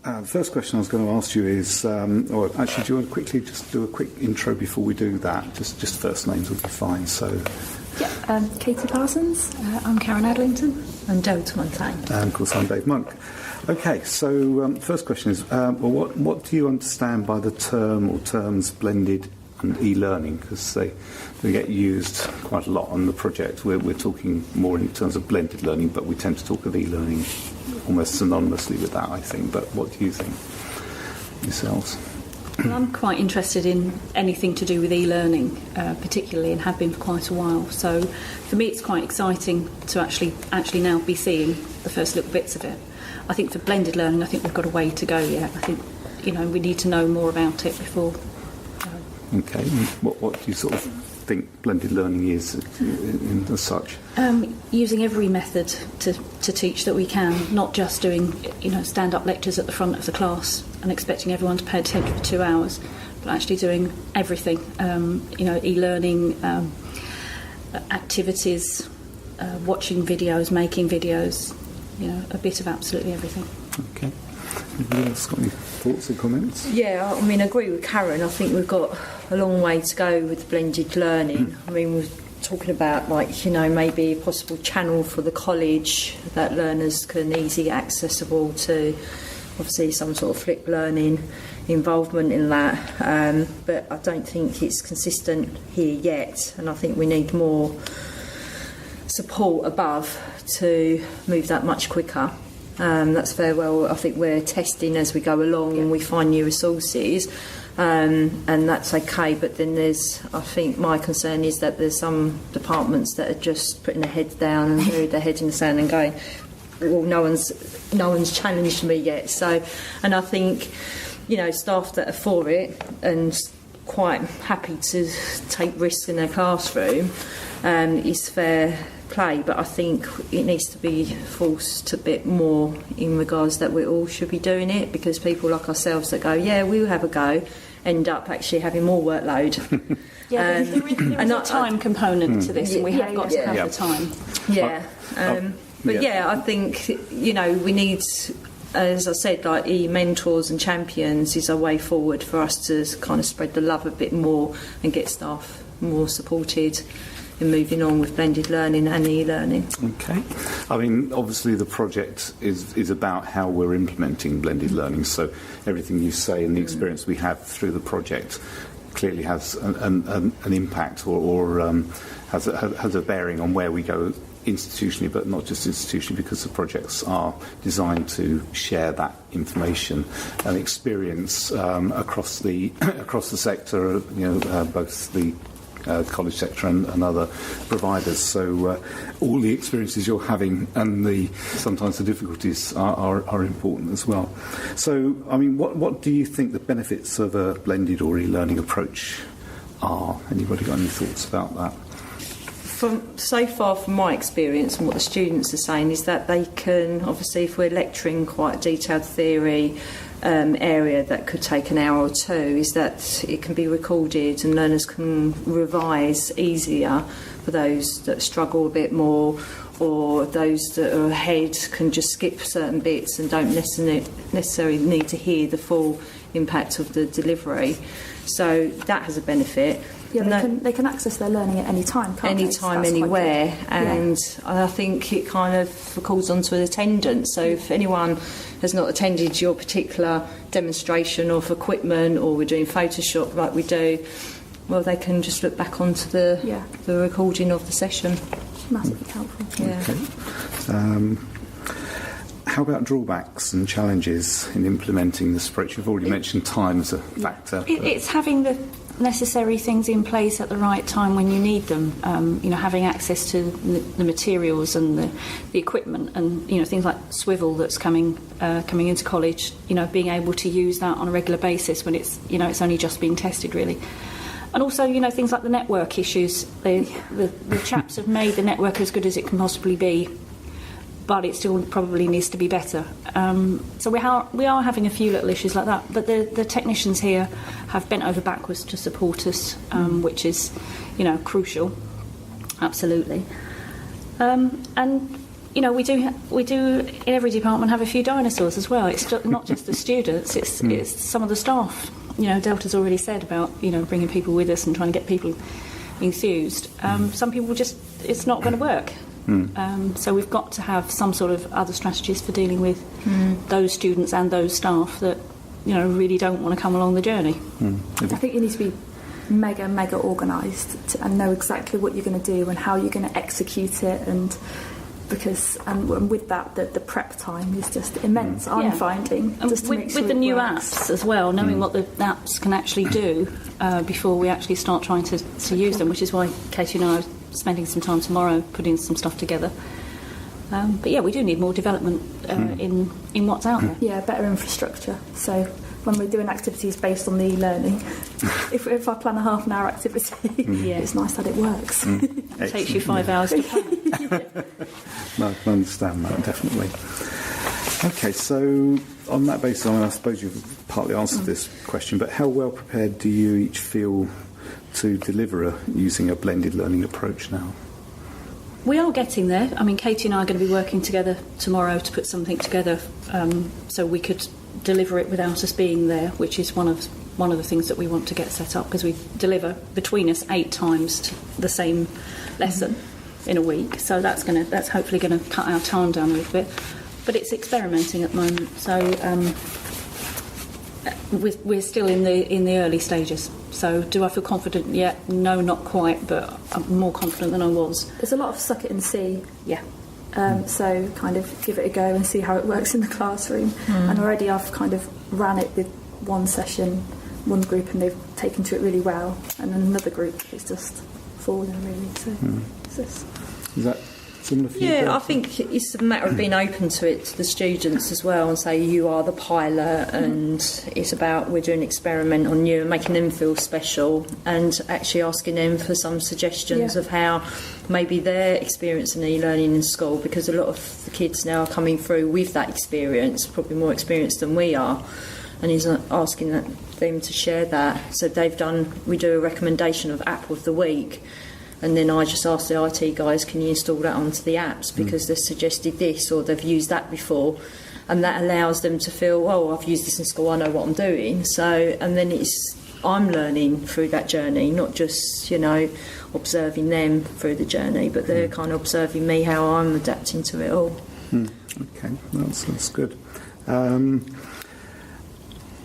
The first question I was going to ask you is, or actually, do you want to quickly just do a quick intro before we do that? Just first names would be fine. So, yeah, Katie Parsons. I'm Karen Adlington. I'm Jo Montagne. And of course, I'm Dave Monk. Okay, so first question is, what do you understand by the term or terms blended and e-learning? Because they get used quite a lot on the project. We're talking more in terms of blended learning, but we tend to talk of e-learning almost synonymously with that, I think. But what do you think yourselves? Well, I'm quite interested in anything to do with e-learning, particularly, and have been for quite a while. So for me, it's quite exciting to actually now be seeing the first little bits of it. I think for blended learning, I think we've got a way to go yet. I think, we need to know more about it before. Okay. What do you sort of think blended learning is as such? Using every method to teach that we can, not just doing stand-up lectures at the front of the class and expecting everyone to pay attention for 2 hours, but actually doing everything. E-learning, activities, watching videos, making videos, a bit of absolutely everything. Okay. Anybody else got any thoughts or comments? Yeah, I agree with Karen. I think we've got a long way to go with blended learning. We're talking about maybe a possible channel for the college that learners can easily accessible to, obviously some sort of flipped learning involvement in that. But I don't think it's consistent here yet, and I think we need more support above to move that much quicker. That's very well. I think we're testing as we go along and we find new resources, and that's okay. But then I think my concern is that there's some departments that are just putting their heads down and buried their head in the sand and going, well, no one's challenged me yet. So, and I think, staff that are for it and quite happy to take risks in their classroom is fair play, but I think it needs to be forced a bit more in regards that we all should be doing it, because people like ourselves that go, yeah, we'll have a go, end up actually having more workload. There is a time component to this, and we have got to have the time. I think we need, as I said, like mentors and champions is a way forward for us to kind of spread the love a bit more and get staff more supported in moving on with blended learning and e-learning. Okay. Obviously the project is about how we're implementing blended learning, so everything you say and the experience we have through the project clearly has an impact or has a bearing on where we go institutionally, but not just institutionally, because the projects are designed to share that information and experience across the sector, both the college sector and other providers. So all the experiences you're having and sometimes the difficulties are important as well. So, what do you think the benefits of a blended or e-learning approach are? Anybody got any thoughts about that? So far from my experience and what the students are saying is that they can, obviously if we're lecturing quite detailed theory area that could take an hour or two, is that it can be recorded and learners can revise easier for those that struggle a bit more, or those that are ahead can just skip certain bits and don't necessarily need to hear the full impact of the delivery. So that has a benefit. Yeah, they can access their learning at any time, can't they? Anytime, anywhere. And I think it kind of calls onto attendance. So if anyone has not attended your particular demonstration of equipment, or we're doing Photoshop like we do, well, they can just look back onto the recording of the session. Massively helpful. Yeah. Okay. How about drawbacks and challenges in implementing this approach? You've already mentioned time as a factor. It's having the necessary things in place at the right time when you need them. Having access to the materials and the equipment, and things like swivel that's coming into college. Being able to use that on a regular basis when it's only just being tested, really. And also, things like the network issues. The chaps have made the network as good as it can possibly be, but it still probably needs to be better. So we are having a few little issues like that, but the technicians here have bent over backwards to support us, which is, crucial, absolutely. And you know, we do in every department have a few dinosaurs as well. It's not just the students; it's some of the staff. You know, Delta's already said about, you know, bringing people with us and trying to get people enthused. Some people it's not going to work. So we've got to have some sort of other strategies for dealing with those students and those staff that, you know, really don't want to come along the journey. I think you need to be mega organised and know exactly what you're going to do and how you're going to execute it, and with that the prep time is just immense. I'm finding, and just to make sure with the it new works. apps as well, knowing what the apps can actually do before we actually start trying to use them, which is why Katie and I are spending some time tomorrow putting some stuff together. But yeah, we do need more development in what's out there. Yeah, better infrastructure. So when we're doing activities based on the e-learning, if I plan a half an hour activity, it's nice that it works. It takes you 5 hours to plan. No, I can understand that, definitely. Okay, so on that basis, I suppose you've partly answered this question, but how well prepared do you each feel to deliver using a blended learning approach now? We are getting there. I mean, Katie and I are going to be working together tomorrow to put something together so we could deliver it without us being there, which is one of the things that we want to get set up, because we deliver between us 8 times the same lesson in a week. So that's hopefully going to cut our time down a little bit. But it's experimenting at the moment, so we're still in the early stages. So do I feel confident yet? No, not quite, but I'm more confident than I was. There's a lot of suck it and see. Yeah. So kind of give it a go and see how it works in the classroom. And already I've kind of ran it with one session, one group, and they've taken to it really well. And then another group is just falling really. So it's just... Is that similar for you? Yeah, I think it's a matter of being open to it to the students as well, and say you are the pilot, and it's about we're doing an experiment on you and making them feel special, and actually asking them for some suggestions of how maybe they're experiencing e-learning in school, because a lot of the kids now are coming through with that experience, probably more experienced than we are, and he's asking them to share that. So we do a recommendation of app of the week. And then I just ask the IT guys, can you install that onto the apps, because they've suggested this or they've used that before, and that allows them to feel, oh, I've used this in school, I know what I'm doing. So, and then I'm learning through that journey, not just, you know, observing them through the journey, but they're kind of observing me, how I'm adapting to it all. Okay, that's good.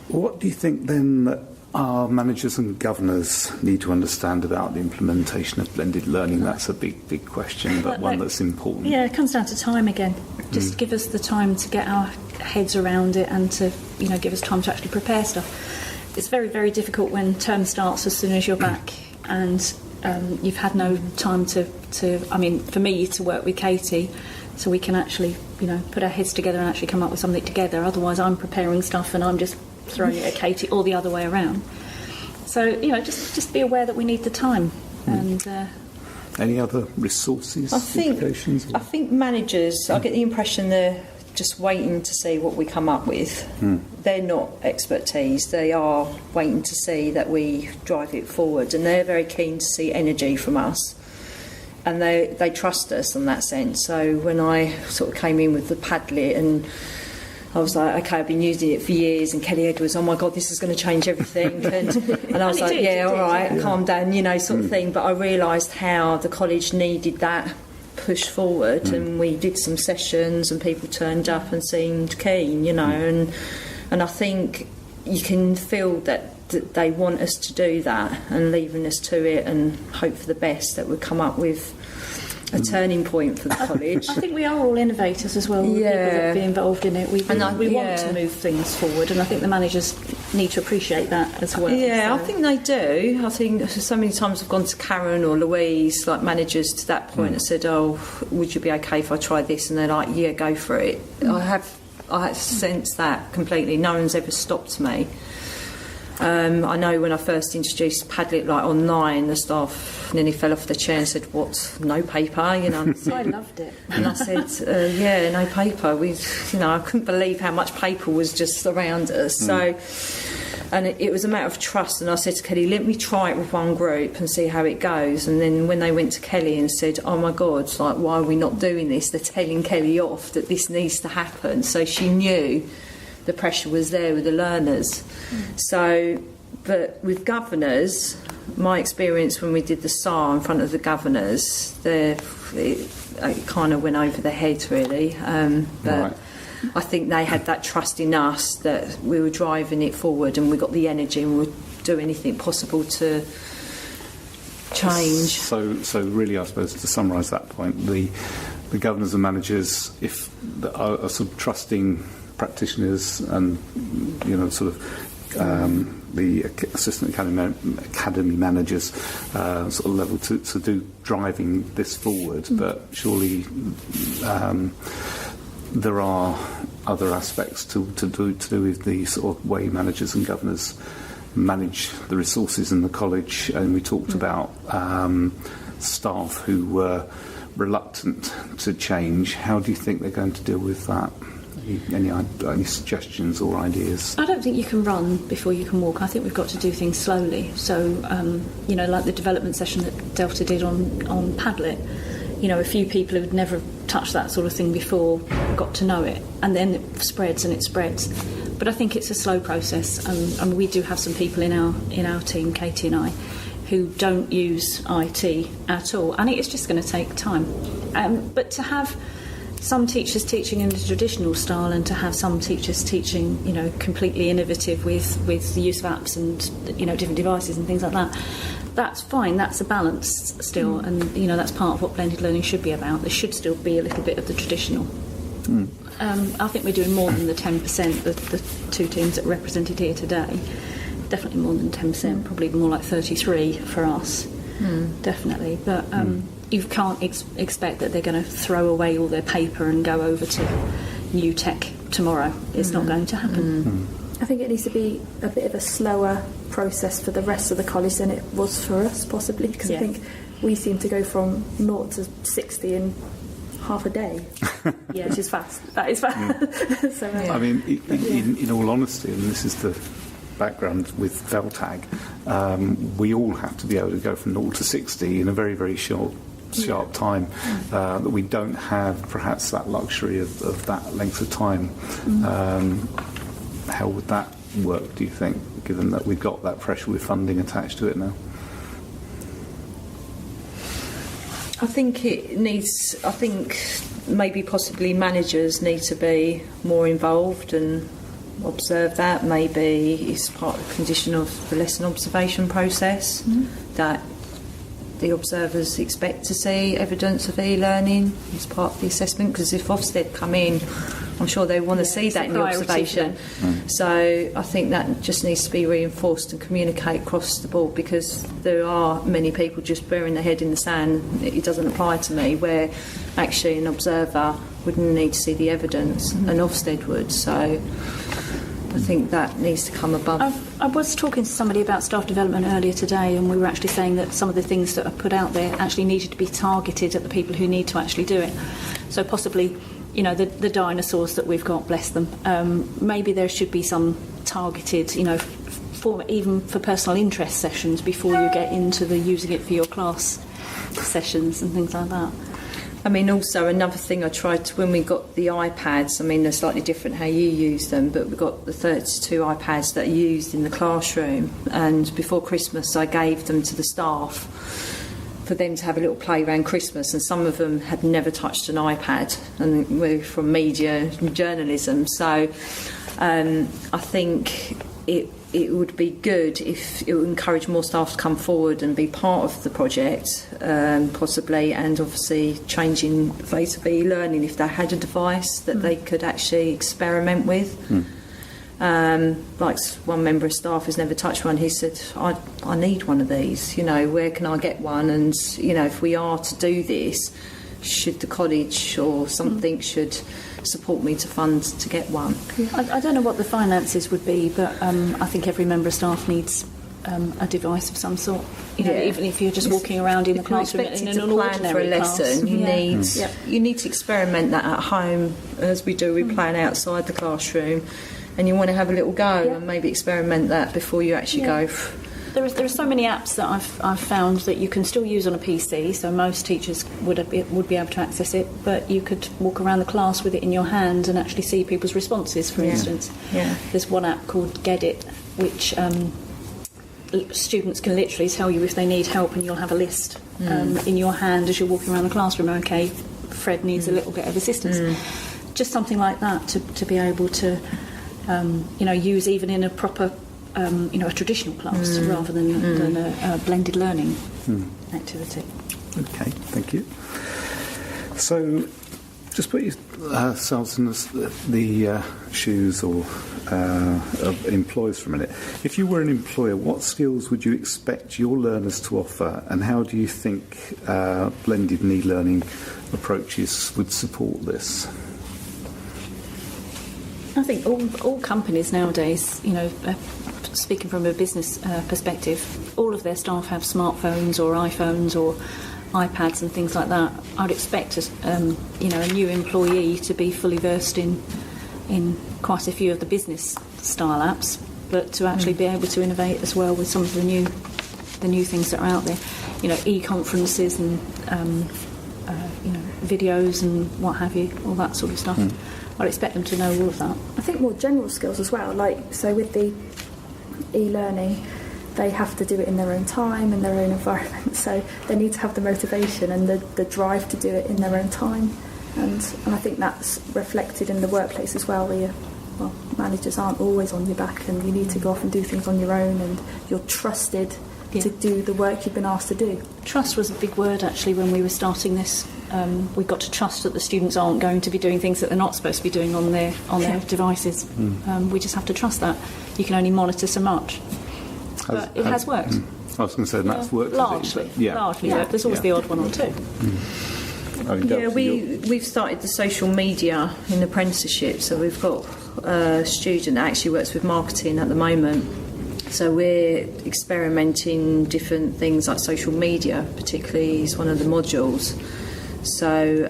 What do you think then that our managers and governors need to understand about the implementation of blended learning? That's a big question, but one that's important. Yeah, it comes down to time again. Just give us the time to get our heads around it, and to, you know, give us time to actually prepare stuff. It's very, very difficult when term starts as soon as you're back, and you've had no time to I mean, for me, to work with Katie, so we can actually, you know, put our heads together and actually come up with something together. Otherwise, I'm preparing stuff and I'm just throwing it at Katie, or the other way around. So, you know, just be aware that we need the time. And any other resources? I think managers, I get the impression they're just waiting to see what we come up with. They're not expertise, they are waiting to see that we drive it forward, and they're very keen to see energy from us, and they trust us in that sense. So when I sort of came in with the Padlet, and I was like, okay, I've been using it for years, and Kelly Edwards, oh my God, this is going to change everything. And I was like, all right, calm down, you know, sort of thing. But I realised how the college needed that push forward, and we did some sessions, and people turned up and seemed keen, you know, and I think you can feel that they want us to do that, and leaving us to it, and hope for the best, that we'll come up with a turning point for the college. I think we are all innovators as well. People that be involved in it. We want to move things forward, and I think the managers need to appreciate that as well. Yeah, I think they do. I think so many times I've gone to Karen or Louise, like managers to that point, and said, "Oh, would you be okay if I try this?" And they're like, "Yeah, go for it." I sense that completely. No one's ever stopped me. I know when I first introduced Padlet, like online, the staff nearly fell off the chair and said, "What? No paper?" You know. So I loved it. And I said, "Yeah, no paper." I couldn't believe how much paper was just around us. So And it was a matter of trust, and I said to Kelly, let me try it with one group and see how it goes. And then when they went to Kelly and said, oh my God, like, why are we not doing this? They're telling Kelly off that this needs to happen. So she knew the pressure was there with the learners. So, but with governors, my experience when we did the SAR in front of the governors, it kind of went over their heads really. But Right. I think they had that trust in us that we were driving it forward, and we got the energy, and we would do anything possible to change. So really, I suppose to summarise that point, the governors and managers, if are sort of trusting practitioners and sort of the assistant academy managers sort of level to do driving this forward, but surely. There are other aspects to do with the sort of way managers and governors manage the resources in the college, and we talked about staff who were reluctant to change. How do you think they're going to deal with that? Any suggestions or ideas? I don't think you can run before you can walk. I think we've got to do things slowly. So, like the development session that Delta did on Padlet, a few people who'd never touched that sort of thing before got to know it, and then it spreads and it spreads. But I think it's a slow process, and we do have some people in our team, Katie and I, who don't use IT at all, and it's just going to take time. But to have some teachers teaching in the traditional style, and to have some teachers teaching, completely innovative with the use of apps and different devices and things like that. That's fine, that's a balance still, and that's part of what blended learning should be about. There should still be a little bit of the traditional. I think we're doing more than the 10%, the two teams that are represented here today. Definitely more than 10%, probably more like 33 for us, definitely. But you can't expect that they're going to throw away all their paper and go over to new tech tomorrow. It's not going to happen. I think it needs to be a bit of a slower process for the rest of the college than it was for us, possibly, because I think we seem to go from 0 to 60 in half a day, which is fast. That is fast. So, I mean, in all honesty, and this is the background with VELTAG, we all have to be able to go from 0 to 60 in a very, very sharp time, that we don't have perhaps that luxury of that length of time. How would that work, do you think, given that we've got that pressure with funding attached to it now? I think maybe possibly managers need to be more involved and observe that. Maybe it's part of the condition of the lesson observation process that the observers expect to see evidence of e-learning as part of the assessment, because if Ofsted come in, I'm sure they want to see that in the observation. So I think that just needs to be reinforced and communicate across the board, because there are many people just burying their head in the sand. It doesn't apply to me, where actually an observer wouldn't need to see the evidence, and Ofsted would. So I think that needs to come above. I was talking to somebody about staff development earlier today, and we were actually saying that some of the things that are put out there actually needed to be targeted at the people who need to actually do it. So possibly, the dinosaurs that we've got, bless them, maybe there should be some targeted, even for personal interest sessions before you get into the using it for your class sessions and things like that. I mean, also another thing I tried to, when we got the iPads, I mean, they're slightly different how you use them, but we got the 32 iPads that are used in the classroom, and before Christmas I gave them to the staff for them to have a little play around Christmas, and some of them had never touched an iPad, and we're from media and journalism, so I think it would be good if it would encourage more staff to come forward and be part of the project, possibly, and obviously changing the face of e-learning if they had a device that they could actually experiment with. Like one member of staff has never touched one, he said, I need one of these, where can I get one? And, if we are to do this, should the college or something should support me to fund to get one? I don't know what the finances would be, but I think every member of staff needs a device of some sort. Even if you're just walking around in the classroom in an ordinary lesson, class. you need to experiment that at home, as we do. We plan outside the classroom. and you want to have a little go and maybe experiment that before you actually go. There are so many apps that I've found that you can still use on a PC, so most teachers would be able to access it, but you could walk around the class with it in your hand and actually see people's responses, for instance. Yeah. There's one app called Get It, which students can literally tell you if they need help, and you'll have a list in your hand as you're walking around the classroom. OK, Fred needs a little bit of assistance. Just something like that to be able to use even in a proper a traditional class rather than a blended learning activity. Okay, thank you. So, just put yourselves in the shoes of employers for a minute. If you were an employer, what skills would you expect your learners to offer, and how do you think blended learning approaches would support this? I think all companies nowadays, speaking from a business perspective, all of their staff have smartphones or iPhones or iPads and things like that. I'd expect a new employee to be fully versed in quite a few of the business style apps, but to actually be able to innovate as well with some of the new things that are out there. E-conferences and videos and what have you, all that sort of stuff. I'd expect them to know all of that. I think more general skills as well, so with the e-learning, they have to do it in their own time, in their own environment, so they need to have the motivation and the drive to do it in their own time, and I think that's reflected in the workplace as well, where managers aren't always on your back, and you need to go off and do things on your own, and you're trusted to do the work you've been asked to do. Trust was a big word actually when we were starting this. We've got to trust that the students aren't going to be doing things that they're not supposed to be doing on their devices. We just have to trust that. You can only monitor so much. But it has worked. I was going to say, and that's worked. Largely. Largely. There's always the odd one or two. We've started the social media in apprenticeship, so we've got a student that actually works with marketing at the moment. So we're experimenting different things like social media, particularly is one of the modules. So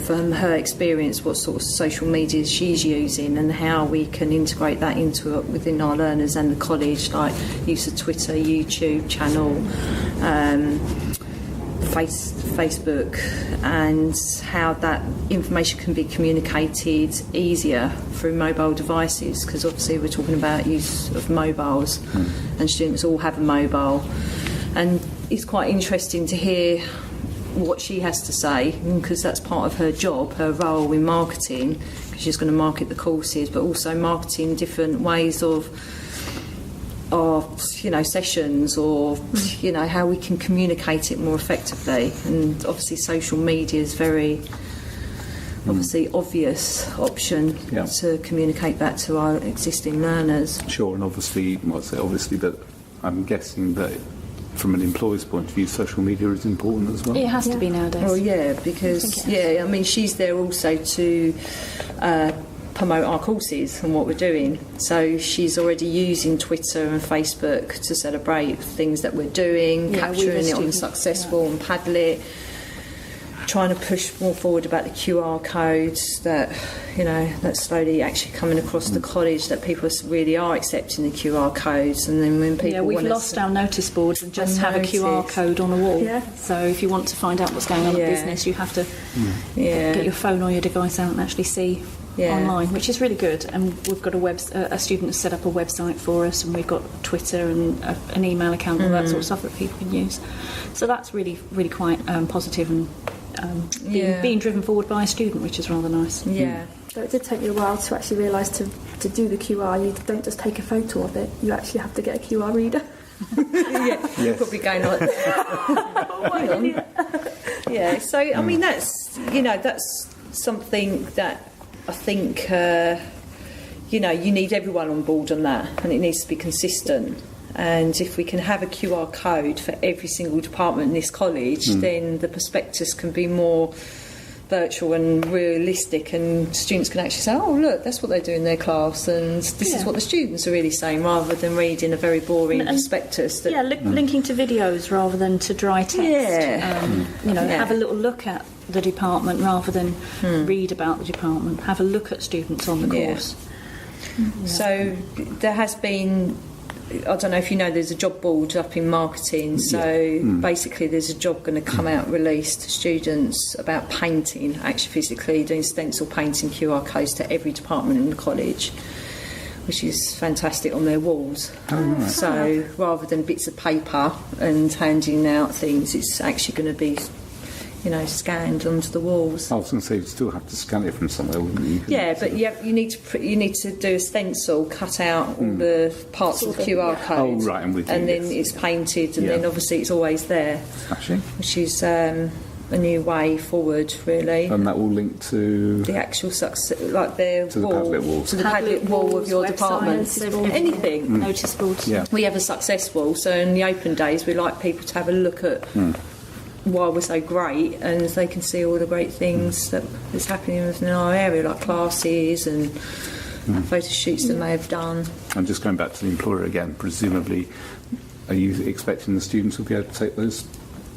from her experience, what sort of social media she's using and how we can integrate that within our learners and the college, like use of Twitter, YouTube channel, Facebook, and how that information can be communicated easier through mobile devices, because obviously we're talking about use of mobiles and students all have a mobile, and it's quite interesting to hear what she has to say, because that's part of her job, her role in marketing, because she's going to market the courses, but also marketing different ways of sessions, or how we can communicate it more effectively. And obviously social media is very obvious option to communicate that to our existing learners. Sure, and obviously, but I'm guessing that from an employer's point of view, social media is important as well. It has to be nowadays. Well, because she's there also to promote our courses and what we're doing. So she's already using Twitter and Facebook to celebrate things that we're doing, capturing it on Successful and Padlet, trying to push more forward about the QR codes that that's slowly actually coming across the college, that people really are accepting the QR codes. And then when people we've lost our notice boards and just have a QR code on a wall. So if you want to find out what's going on in business, you have to get your phone or your device out and actually see online, which is really good. And we've got a student has set up a website for us, and we've got Twitter and an email account, all that sort of stuff that people can use. So that's really, really quite positive and being driven forward by a student, which is rather nice. So it did take you a while to actually realise to do the QR, you don't just take a photo of it, you actually have to get a QR reader. Probably going like that. So I mean that's something that I think you need everyone on board on that, and it needs to be consistent. And if we can have a QR code for every single department in this college, then the prospectus can be more virtual and realistic, and students can actually say, oh look, that's what they do in their class, and this is what the students are really saying, rather than reading a very boring prospectus. Linking to videos rather than to dry text. Have a little look at the department rather than read about the department. Have a look at students on the course. So there has been, I don't know if you know, there's a job board up in marketing. So basically there's a job going to come out released to students about painting, actually physically doing stencil painting QR codes to every department in the college, which is fantastic, on their walls. Oh, right. So rather than bits of paper and handing out things, it's actually going to be, you know, scanned onto the walls. I was going to say, you'd still have to scan it from somewhere, wouldn't you? Yeah, but you need to do a stencil, cut out all the parts of the QR code. Oh, right, I'm with you, and then yes. it's painted, and then obviously it's always there, Smashing. which is a new way forward, really. And that will link to... The actual success, like their To the wall, Padlet wall. to the Padlet wall of your department, anything. Notice boards. Yeah. We have a success wall, so in the open days we like people to have a look at why we're so great, and they can see all the great things that is happening within our area, like classes and photo shoots that they have done. And just going back to the employer again, presumably, are you expecting the students will be able to take those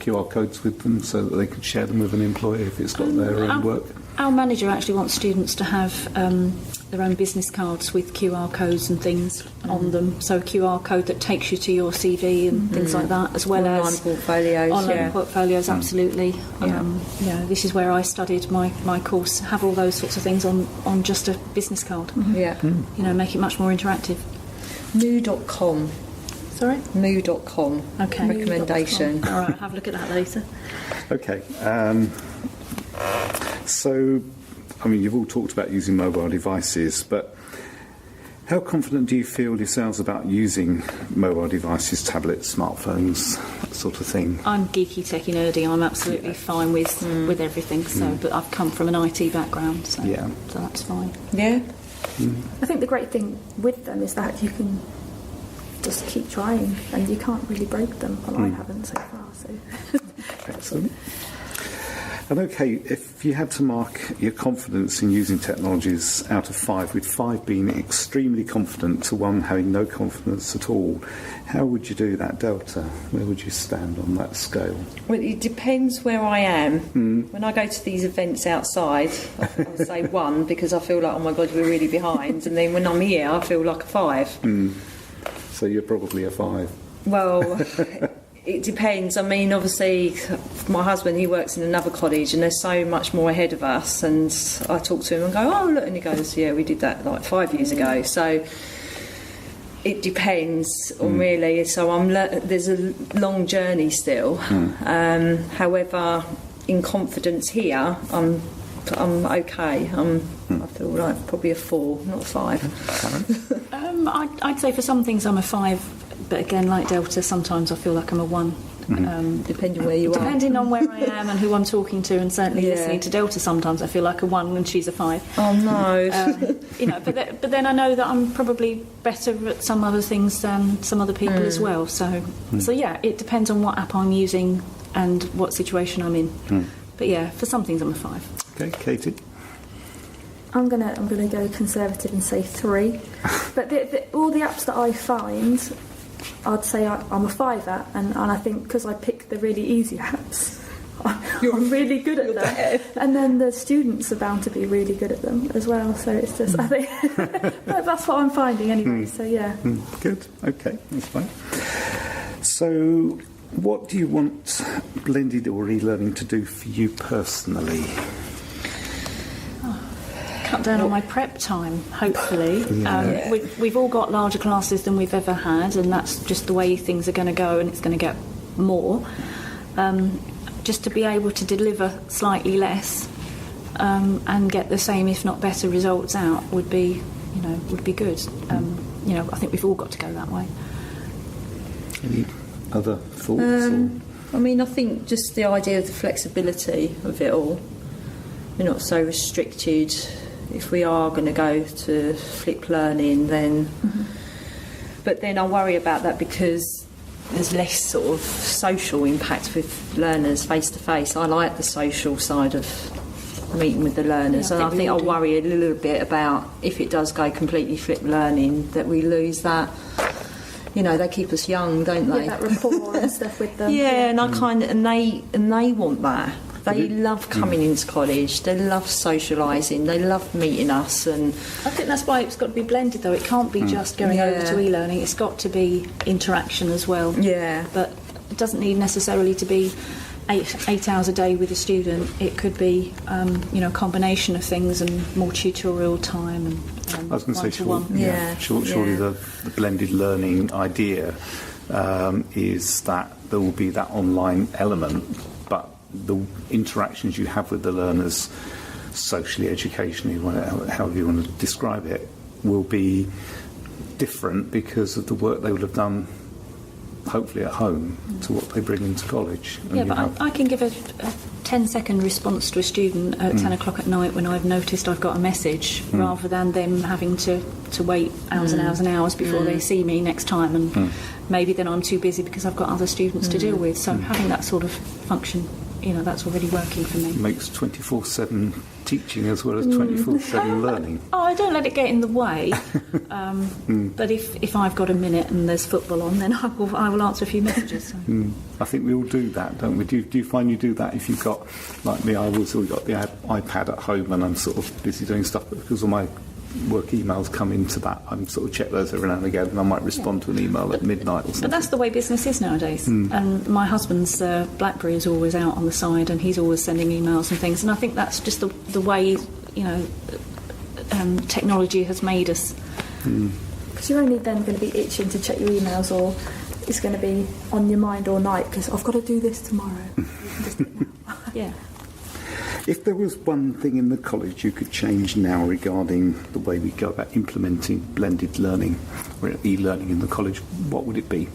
QR codes with them so that they can share them with an employer if it's got their own work? Our manager actually wants students to have their own business cards with QR codes and things on them. So a QR code that takes you to your CV and things like that, as well Online as portfolios, online portfolios. Absolutely. This is where I studied my course. Have all those sorts of things on just a business card. Yeah. You know, make it much more interactive. Moo.com. Sorry. Moo.com. Okay. Recommendation. All right, have a look at that later. Okay. So, I mean, you've all talked about using mobile devices, but how confident do you feel yourselves about using mobile devices, tablets, smartphones, that sort of thing? I'm geeky, techie, nerdy. I'm absolutely fine with everything. So, but I've come from an IT background, so that's fine. Yeah. I think the great thing with them is that you can just keep trying, and you can't really break them. Well, I haven't so far. So. Excellent. And okay, if you had to mark your confidence in using technologies out of 5, with 5 being extremely confident to 1 having no confidence at all, how would you do that delta? Where would you stand on that scale? Well, it depends where I am. When I go to these events outside, I'll say 1 because I feel like, oh my God, we're really behind. And then when I'm here, I feel like a 5. So you're probably a 5. Well, it depends. I mean, obviously, my husband, he works in another college and they're so much more ahead of us. And I talk to him and go, oh, look, and he goes, yeah, we did that like 5 years ago. So it depends on really. So there's a long journey still. However, in confidence here, I'm okay. I feel like probably a 4, not a 5. I'd say for some things I'm a 5. But again, like Delta, sometimes I feel like I'm a 1. Depending where you are. Depending on where I am and who I'm talking to, and certainly listening to Delta, sometimes I feel like a 1 and she's a 5. Oh no! But then I know that I'm probably better at some other things than some other people as well. So yeah, it depends on what app I'm using and what situation I'm in. But yeah, for some things I'm a 5. Okay, Katie. I'm gonna go conservative and say 3. But all the apps that I find, I'd say I'm a 5 at, and I think because I pick the really easy apps, I'm really good at them. And then the students are bound to be really good at them as well. So it's just, I think that's what I'm finding anyway. So yeah. Good. Okay, that's fine. So, what do you want blended or e-learning to do for you personally? Cut down on my prep time, hopefully. We've all got larger classes than we've ever had, and that's just the way things are going to go, and it's going to get more. Just to be able to deliver slightly less and get the same, if not better, results out would be good. I think we've all got to go that way. Any other thoughts? I mean, I think just the idea of the flexibility of it all. We're not so restricted. If we are going to go to flipped learning, then... But then I worry about that because there's less sort of social impact with learners face-to-face. I like the social side of meeting with the learners, and I think I worry a little bit about if it does go completely flipped learning, that we lose that... You know, they keep us young, don't they? Yeah, that rapport and stuff with them. Yeah, and I and they want that. They love coming into college. They love socialising. They love meeting us. And I think that's why it's got to be blended, though. It can't be just going over to e-learning. It's got to be interaction as well. Yeah. But it doesn't need necessarily to be 8 hours a day with a student. It could be, a combination of things and more tutorial time and I was going to say, one-to-one. surely the blended learning idea is that there will be that online element, but the interactions you have with the learners, socially, educationally, however you want to describe it, will be different because of the work they would have done, hopefully at home, to what they bring into college. Yeah, but I can give a 10-second response to a student at 10 o'clock at night when I've noticed I've got a message, rather than them having to wait hours and hours and hours before they see me next time, and maybe then I'm too busy because I've got other students to deal with. So having that sort of function, that's already working for me. Makes 24/7 teaching as well as 24/7 learning. Oh, I don't let it get in the way. But if I've got a minute and there's football on, then I will answer a few messages. So. I think we all do that, don't we? Do you find you do that if you've got, like me, I've also got the iPad at home and I'm sort of busy doing stuff, but because all my work emails come into that, I sort of check those every now and again, and I might respond to an email at midnight or something. But that's the way business is nowadays. And my husband's BlackBerry is always out on the side, and he's always sending emails and things. And I think that's just the way technology has made us. Because you're only then going to be itching to check your emails, or it's going to be on your mind all night because I've got to do this tomorrow. You can just do it now. Yeah. If there was one thing in the college you could change now regarding the way we go about implementing blended learning or e-learning in the college, what would it be?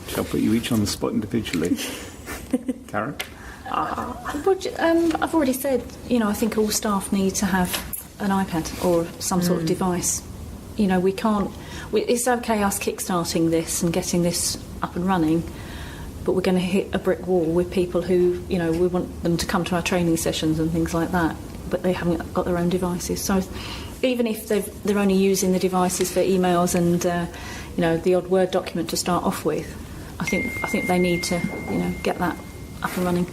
Shall I put you each on the spot individually? Karen? I've already said, I think all staff need to have an iPad or some sort of device. We can't... It's okay us kickstarting this and getting this up and running, but we're going to hit a brick wall with people who, we want them to come to our training sessions and things like that, but they haven't got their own devices. So even if they're only using the devices for emails and, the odd Word document to start off with, I think they need to, get that up and running.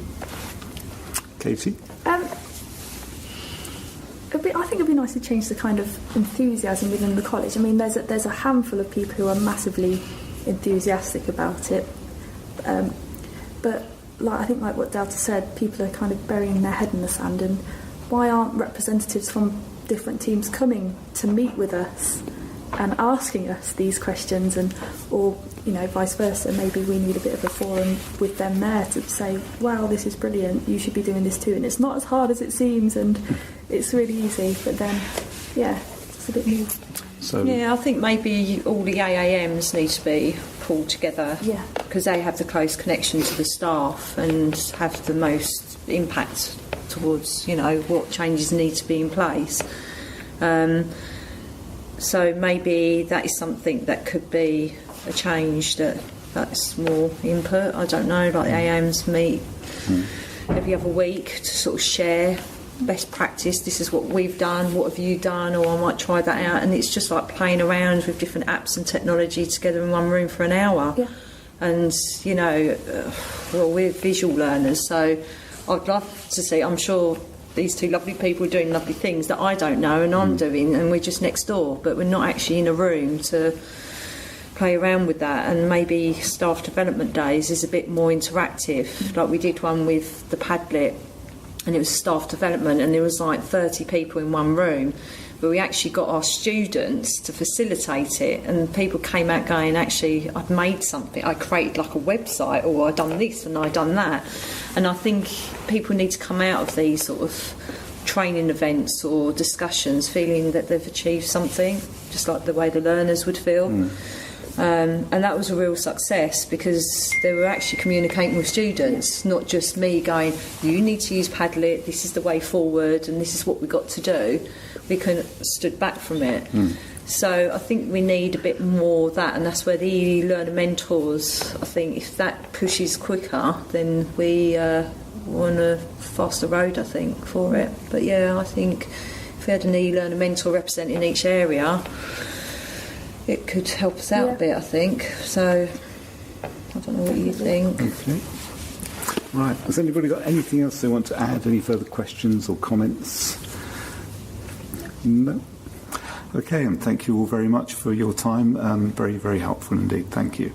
Katie? I think it'd be nice to change the kind of enthusiasm within the college. I mean, there's a handful of people who are massively enthusiastic about it. But I think like what Delta said, people are kind of burying their head in the sand, and why aren't representatives from different teams coming to meet with us and asking us these questions, or vice versa, maybe we need a bit of a forum with them there to say, wow, this is brilliant, you should be doing this too, and it's not as hard as it seems and it's really easy, but then it's a bit more. So I think maybe all the AAMs need to be pulled together, because they have the close connection to the staff and have the most impact towards what changes need to be in place. So maybe that is something that could be a change, that's more input. I don't know, like the AAMs meet every other week to sort of share best practice. This is what we've done, what have you done, or I might try that out. And it's just like playing around with different apps and technology together in one room for an hour. And we're visual learners, so I'd love to see, I'm sure these two lovely people are doing lovely things that I don't know and I'm doing, and we're just next door, but we're not actually in a room to play around with that. And maybe staff development days is a bit more interactive. Like we did one with the Padlet, and it was staff development, and there was like 30 people in one room, but we actually got our students to facilitate it, and people came out going, actually, I've made something, I created like a website, or I've done this and I've done that. And I think people need to come out of these sort of training events or discussions feeling that they've achieved something, just like the way the learners would feel. And that was a real success, because they were actually communicating with students, not just me going, you need to use Padlet, this is the way forward and this is what we've got to do. We kind of stood back from it. So I think we need a bit more of that, and that's where the learner mentors, I think if that pushes quicker, then we are on a faster road, I think, for it. But I think if we had an e-learner mentor representing each area, it could help us out a bit, I think. So I don't know what you think. Okay. Right. Has anybody got anything else they want to add? Any further questions or comments? No? Okay, and thank you all very much for your time. Very, very helpful indeed. Thank you.